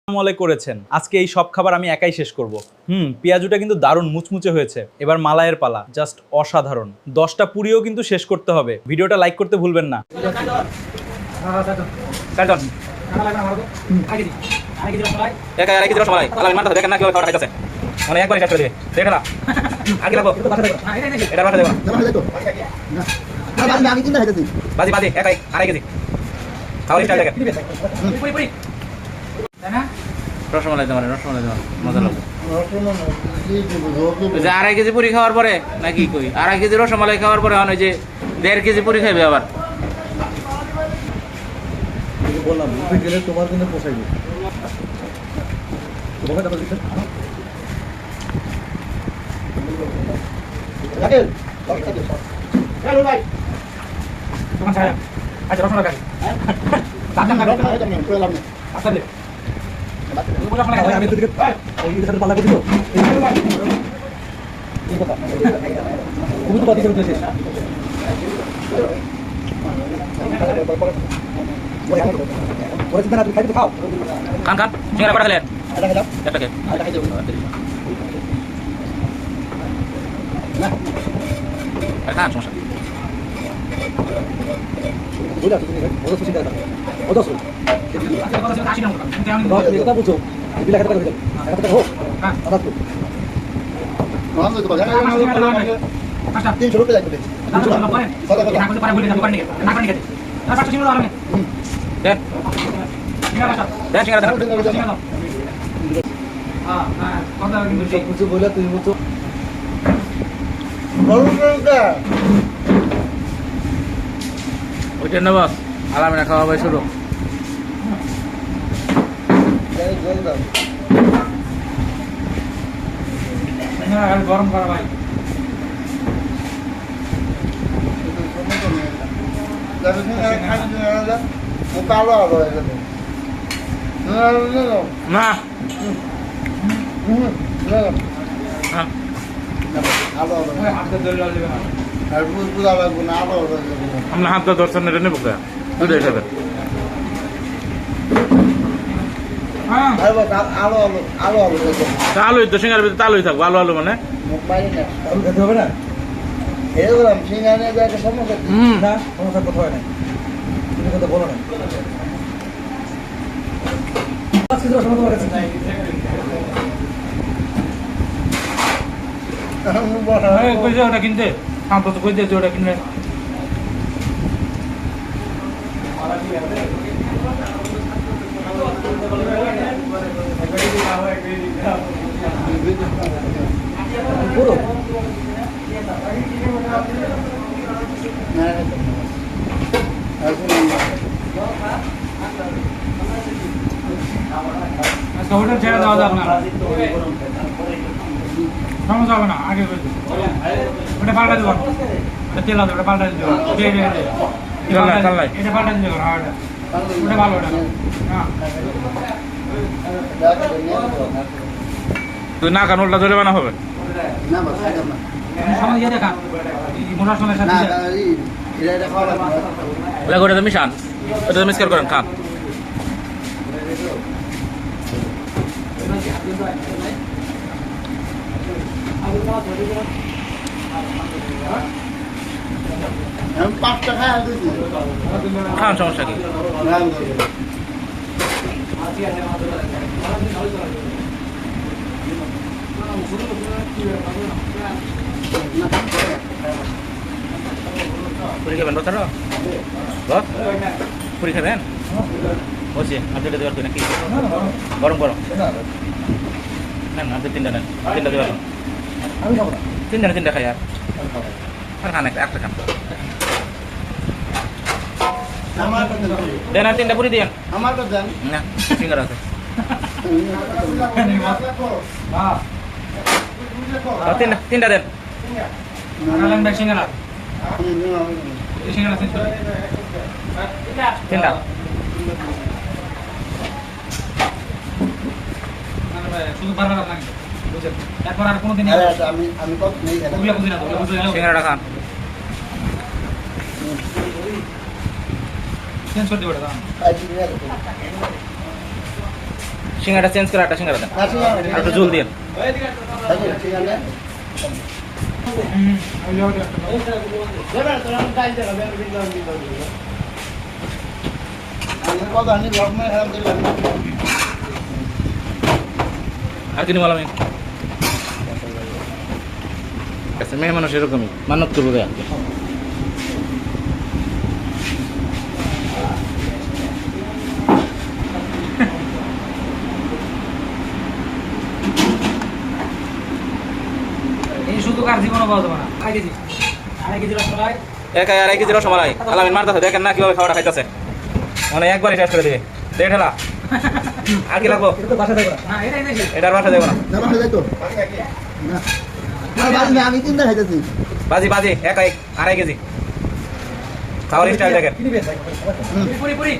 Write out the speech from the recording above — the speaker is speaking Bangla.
আমলে করেছেন। আজকে এই সব খাবার আমি একাই শেষ করব। পেঁয়াজুটা কিন্তু দারুণ মুচমুচে হয়েছে। এবার মালাইয়ের পালা, জাস্ট অসাধারণ। 10টা পুরিও কিন্তু শেষ করতে হবে। ভিডিওটা লাইক করতে ভুলবেন না। মানে একবার শেষ করে দিবে দেখে না আগে লাগবো এটা বাসা দেবো আমি কিন্তু খাইতেছি বাজি বাজি একাই আড়াই কেজি খাওয়ার স্টাইল দেখেন রসমালাই তোমার মজা লাগবে যে 2.5 কেজি পুরি খাওয়ার পরে নাকি কই 2.5 কেজি রসমালাই খাওয়ার পরে ওই যে 1.5 কেজি পুরি খাইবে আবার বললাম গেলে তোমার জন্য পোষাইবে আচ্ছা রসমালাই খাই আমি তোকে পাল্লা করছি তো তুমি তো বাতি করে দিয়েছিস খাও খান খান সিঙ্গারা কটা খেলেন একটা খেয়ে খান সমস্যা ওইটা নেব আলামিনা খাওয়া ভাই শুরু গরম করা ভাই না আপনার হাতটা দর্শন এটা নেবো দুটাই খাবেন আলুই তো সিঙ্গার ভিতরে আলুই থাকবো আলু আলু মানে খেতে হবে না সমস্যা কোথাও নাই তুমি কথা বলো না ওটা কিনতে কই দিয়েছে ওটা কিনলে পুরো ওটা ছেড়ে দেওয়া যাবে না সমস্যা হবে না আগে ওটা পাল্টা দেবো তেল আছে ওটা পাল্টা দেবো এটা পাল্টা দিতে পারো ওটা ভালো ওটা তুই না কান উল্টা ধরে বানা হবে ওটা মিশান ওটা মিক্স করেন খান খান সমস্যা কি পুরি খাবেন বসার পুরি খাবেন বসে আপনি দেওয়ার নাকি গরম গরম নেন আপনি তিনটা নেন তিনটা দেওয়ার তিনটা খাই আর খান একটা খান দেন আর 3টা পুরি দেন আমার তো দেন না সিঙ্গারা আছে তিনটা দেন নালান ভাই সিঙ্গারা সিঙ্গারা তিনটা শুধু বারবার লাগে বুঝছেন তারপর আর কোনোদিন আমি কত নেই বুঝি না সিঙ্গারাটা খান চেঞ্জ করে দিও এটা সিঙ্গাটা চেঞ্জ করে একটা সিঙ্গারা দেন আর একটু জল দিন আর কিনে বললাম মেয়ে মানুষ এরকমই মানত করবো দেয়া শুধু কার জীবনও পাওয়া যাবে না আড়াই কেজি রসমালাই একাই 2.5 কেজি রসমালাই আলামিন মারতেছে দেখেন না কিভাবে খাওয়াটা খাইতেছে মানে একবারই শেষ করে দিবে দেড় ঠেলা আর কি লাগবো এটা তো বাসা দেবো না এটাই বেশি এটার বাসা দেবো না আমি চিন্তা খাইতেছি বাজি বাজি একাই 2.5 কেজি খাওয়ার স্টাইল দেখেন পুরি পুরি